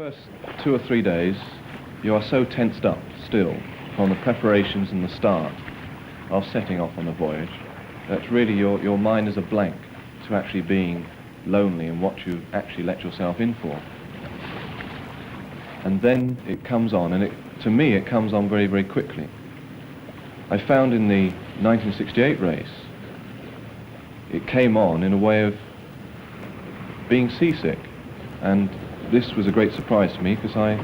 First 2 or 3 days, you are so tensed up still from the preparations and the start of setting off on the voyage that really your mind is a blank to actually being lonely and what you actually let yourself in for. And then it comes on, and to me it comes on very, very quickly. I found in the 1968 race, it came on in a way of being seasick, and this was a great surprise to me because I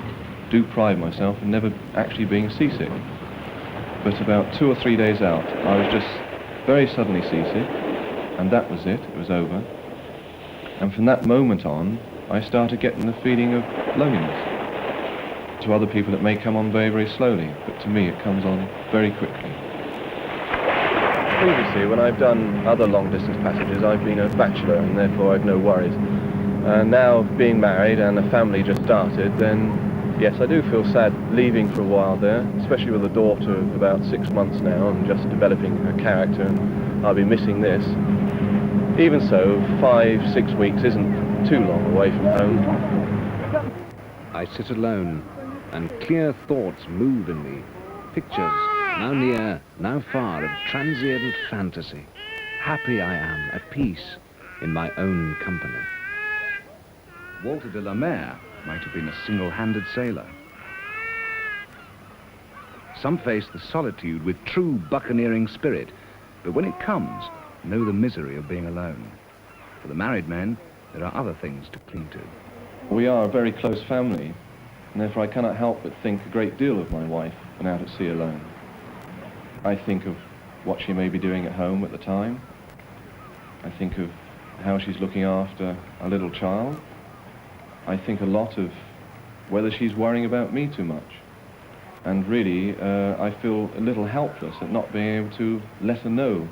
do pride myself in never actually being seasick. But about 2 or 3 days out, I was just very suddenly seasick, and that was it was over. And from that moment on, I started getting the feeling of loneliness. To other people it may come on very, very slowly, but to me it comes on very quickly. Previously, when I've done other long-distance passages, I've been a bachelor and therefore I've no worries. Now, being married and a family just started, then yes, I do feel sad leaving for a while there, especially with a daughter of about 6 months now and just developing her character, and I'll be missing this. Even so, 5, 6 weeks isn't too long away from home. I sit alone, and clear thoughts move in me. Pictures, now near, now far, of transient fantasy. Happy I am, at peace, in my own company. Walter de la Mare might have been a single-handed sailor. Some face the solitude with true buccaneering spirit, but when it comes, know the misery of being alone. For the married men, there are other things to cling to. We are a very close family, and therefore I cannot help but think a great deal of my wife when out at sea alone. I think of what she may be doing at home at the time. I think of how she's looking after a little child. I think a lot of whether she's worrying about me too much. And really, I feel a little helpless at not being able to let her know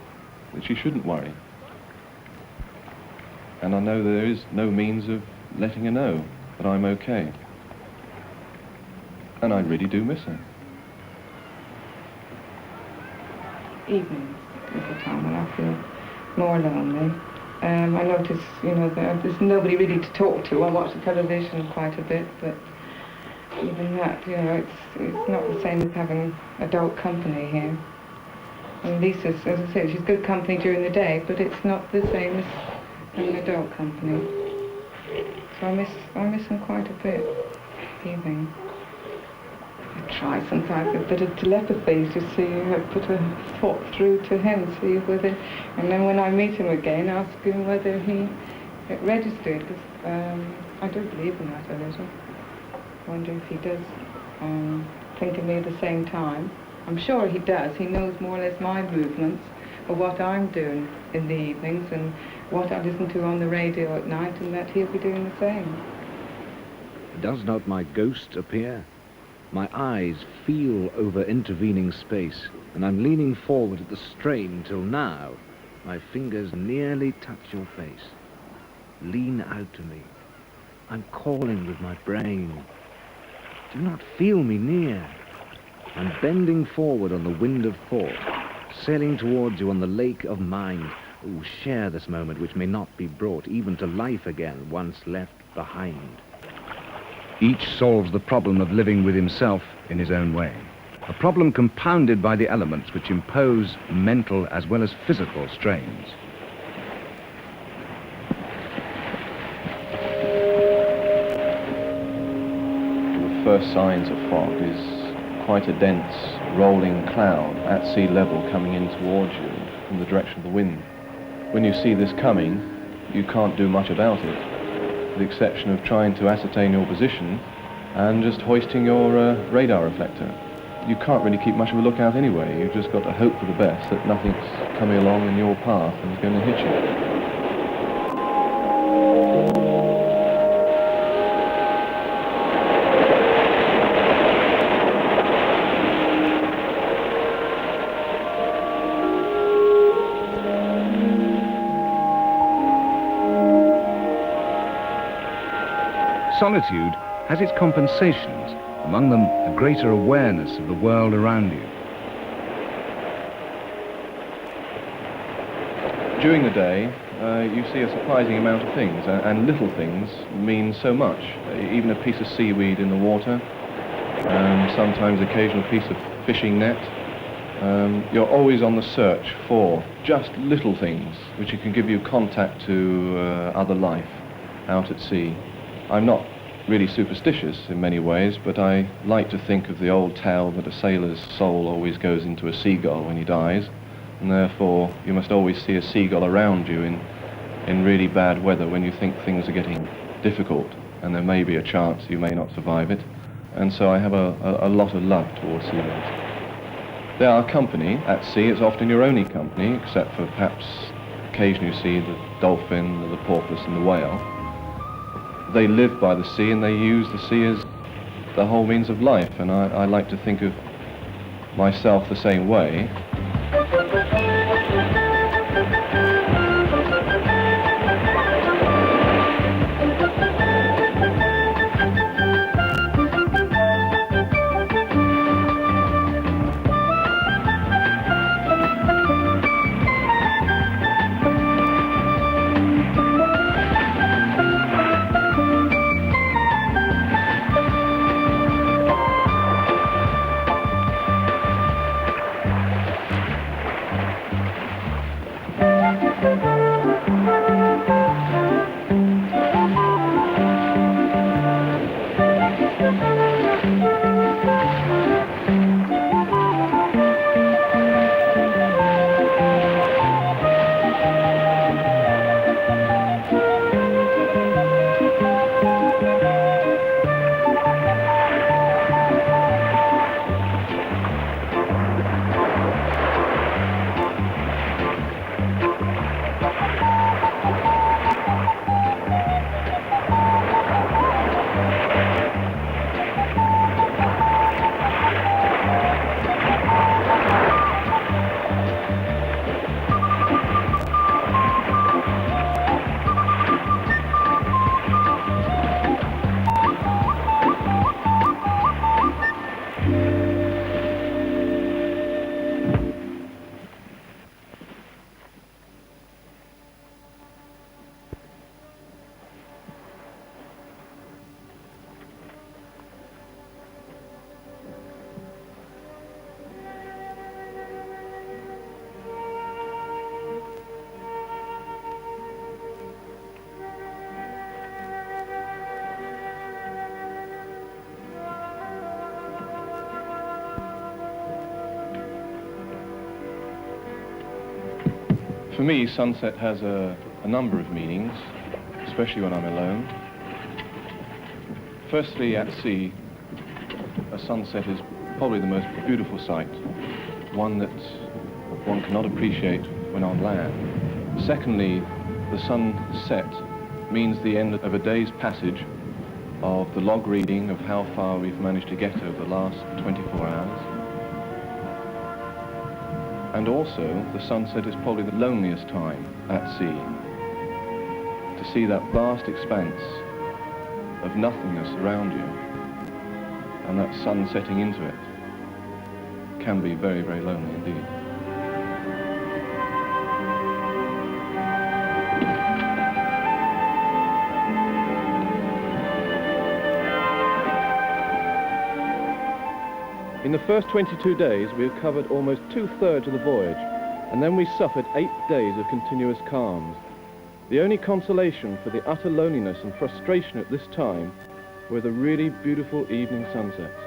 that she shouldn't worry. And I know there is no means of letting her know that I'm okay. And I really do miss her. Evenings is the time when I feel more lonely. I notice, that there's nobody really to talk to. I watch the television quite a bit, but even that, it's not the same as having adult company here. And Lisa's, as I say, she's good company during the day, but it's not the same as having adult company. So I miss them quite a bit, evening. I try sometimes with a bit of telepathy to see, put a thought through to him, see whether, and then when I meet him again, ask him whether it registered, because I do believe in that a little. I wonder if he does think of me at the same time. I'm sure he does. He knows more or less my movements, or what I'm doing in the evenings, and what I listen to on the radio at night, and that he'll be doing the same. Does not my ghost appear? My eyes feel over intervening space, and I'm leaning forward at the strain till now my fingers nearly touch your face. Lean out to me. I'm calling with my brain. Do not feel me near. I'm bending forward on the wind of thought, sailing towards you on the lake of mind. Oh, share this moment which may not be brought even to life again once left behind. Each solves the problem of living with himself in his own way. A problem compounded by the elements which impose mental as well as physical strains. The first signs of fog is quite a dense, rolling cloud at sea level coming in towards you from the direction of the wind. When you see this coming, you can't do much about it, with the exception of trying to ascertain your position and just hoisting your radar reflector. You can't really keep much of a lookout anyway. You've just got to hope for the best, that nothing's coming along in your path and is going to hit you. Solitude has its compensations, among them a greater awareness of the world around you. During the day, you see a surprising amount of things, and little things mean so much. Even a piece of seaweed in the water, sometimes occasional piece of fishing net. You're always on the search for just little things which can give you contact to other life out at sea. I'm not really superstitious in many ways, but I like to think of the old tale that a sailor's soul always goes into a seagull when he dies, and therefore you must always see a seagull around you in really bad weather when you think things are getting difficult and there may be a chance you may not survive it. And so I have a lot of love towards seagulls. They are company at sea. It's often your only company, except for perhaps occasionally you see the dolphin, the porpoise and the whale. They live by the sea and they use the sea as the whole means of life, and I like to think of myself the same way. For me, sunset has a number of meanings, especially when I'm alone. Firstly, at sea, a sunset is probably the most beautiful sight, one that one cannot appreciate when on land. Secondly, the sunset means the end of a day's passage of the log reading of how far we've managed to get over the last 24 hours. And also, the sunset is probably the loneliest time at sea. To see that vast expanse of nothingness around you, and that sun setting into it, can be very, very lonely indeed. In the first 22 days, we have covered almost 2/3 of the voyage, and then we suffered 8 days of continuous calms. The only consolation for the utter loneliness and frustration at this time were the really beautiful evening sunsets.